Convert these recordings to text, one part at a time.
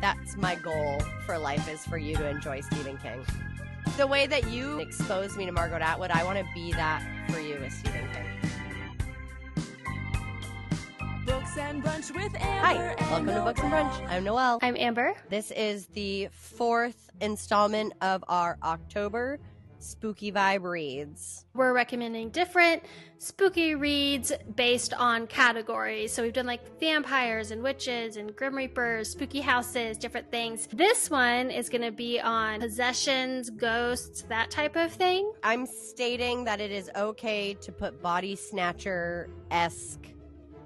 that's my goal for life, is for you to enjoy Stephen King. The way that you exposed me to Margot Atwood, I want to be that for you with Stephen King. Books and Brunch with Amber. Hi, welcome to Books and Brunch. I'm Noelle. I'm Amber. This is the 4th installment of our October Spooky Vibe Reads. We're recommending different spooky reads based on categories. So we've done like vampires and witches and grim reapers, spooky houses, different things. This one is going to be on possessions, ghosts, that type of thing. I'm stating that it is okay to put body snatcher-esque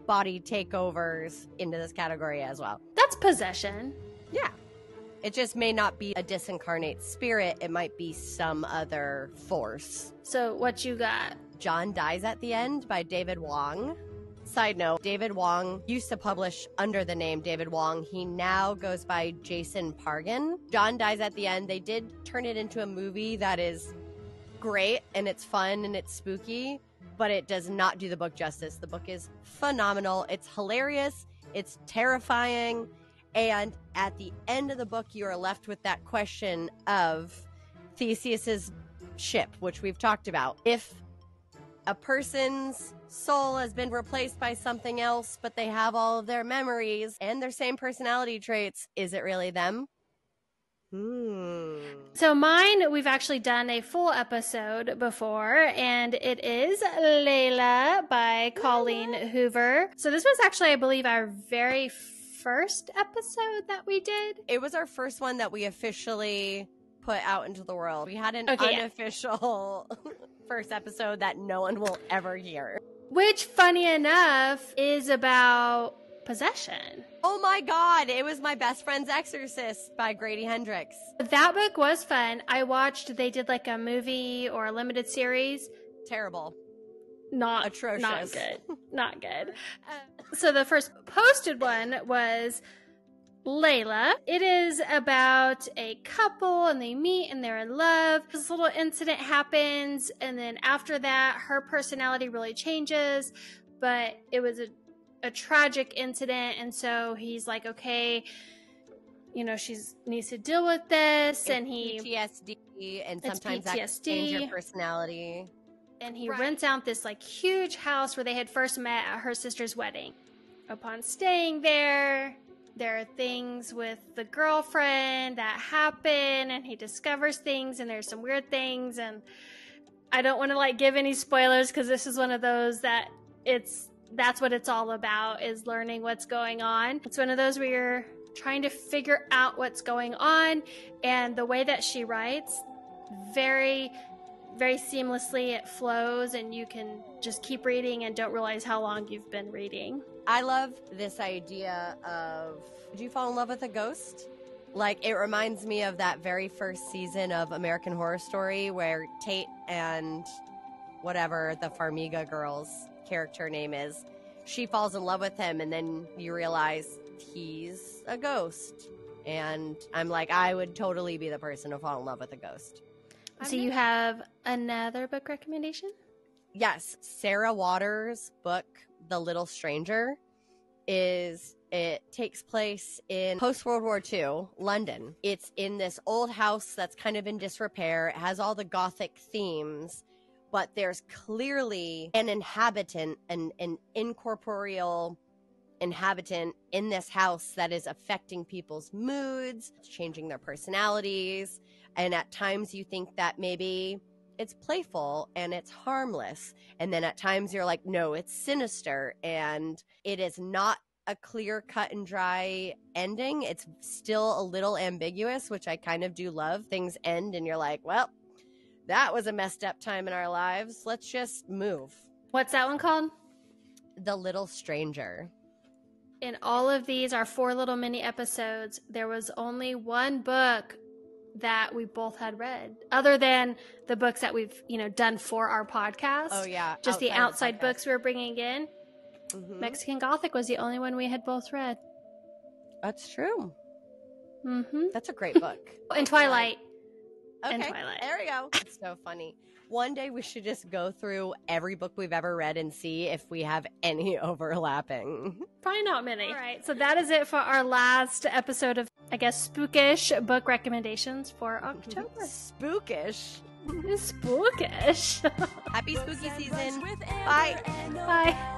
body takeovers into this category as well. That's possession. Yeah. It just may not be a disincarnate spirit. It might be some other force. So what you got? John Dies at the End by David Wong. Side note, David Wong used to publish under the name David Wong. He now goes by Jason Pargin. John Dies at the End. They did turn it into a movie that is great, and it's fun, and it's spooky, but it does not do the book justice. The book is phenomenal. It's hilarious. It's terrifying. And at the end of the book, you are left with that question of Theseus's ship, which we've talked about. If a person's soul has been replaced by something else, but they have all of their memories and their same personality traits, is it really them? So mine, we've actually done a full episode before, and it is Leila by Colleen Hoover. So this was actually, I believe, our very first episode that we did. It was our first one that we officially put out into the world. We had an unofficial first episode that no one will ever hear. Which, funny enough, is about possession. Oh my God, it was My Best Friend's Exorcist by Grady Hendrix. That book was fun. I watched, they did like a movie or a limited series. Terrible. Not atrocious. Not good. Not good. So the first posted one was Leila. It is about a couple and they meet and they're in love. This little incident happens, and then after that, her personality really changes, but it was a tragic incident, and so he's like, okay, you know, she needs to deal with this, and he PTSD, and sometimes that can change your personality. And he rents out this like huge house where they had first met at her sister's wedding. Upon staying there are things with the girlfriend that happen, and he discovers things, and there's some weird things, and I don't want to like give any spoilers because this is one of those that that's what it's all about, is learning what's going on. It's one of those where you're trying to figure out what's going on, and the way that she writes, very, very seamlessly, it flows, and you can just keep reading and don't realize how long you've been reading. I love this idea of, do you fall in love with a ghost? Like, it reminds me of that very first season of American Horror Story where Tate and whatever the Farmiga girl's character name is, she falls in love with him, and then you realize he's a ghost. And I'm like, I would totally be the person to fall in love with a ghost. So you have another book recommendation? Yes. Sarah Waters' book, The Little Stranger, it takes place in post-World War II, London. It's in this old house that's kind of in disrepair. It has all the Gothic themes, but there's clearly an inhabitant, an incorporeal inhabitant in this house that is affecting people's moods, changing their personalities. And at times you think that maybe it's playful and it's harmless. And then at times you're like, no, it's sinister. And it is not a clear cut and dry ending. It's still a little ambiguous, which I kind of do love. Things end and you're like, well, that was a messed up time in our lives. Let's just move. What's that one called? The Little Stranger. In all of these, our 4 little mini episodes, there was only one book that we both had read, other than the books that we've, done for our podcast. Oh, yeah. Just the outside books we were bringing in. Mm-hmm. Mexican Gothic was the only one we had both read. That's true. Mm-hmm. That's a great book. And Twilight. Okay, And Twilight. There we go. It's so funny. One day we should just go through every book we've ever read and see if we have any overlapping. Probably not many. All right, so that is it for our last episode of I guess, spookish book recommendations for October. Spookish. Spookish. Happy spooky Books and season. Brunch with Bye. Amber and Bye. Noelle.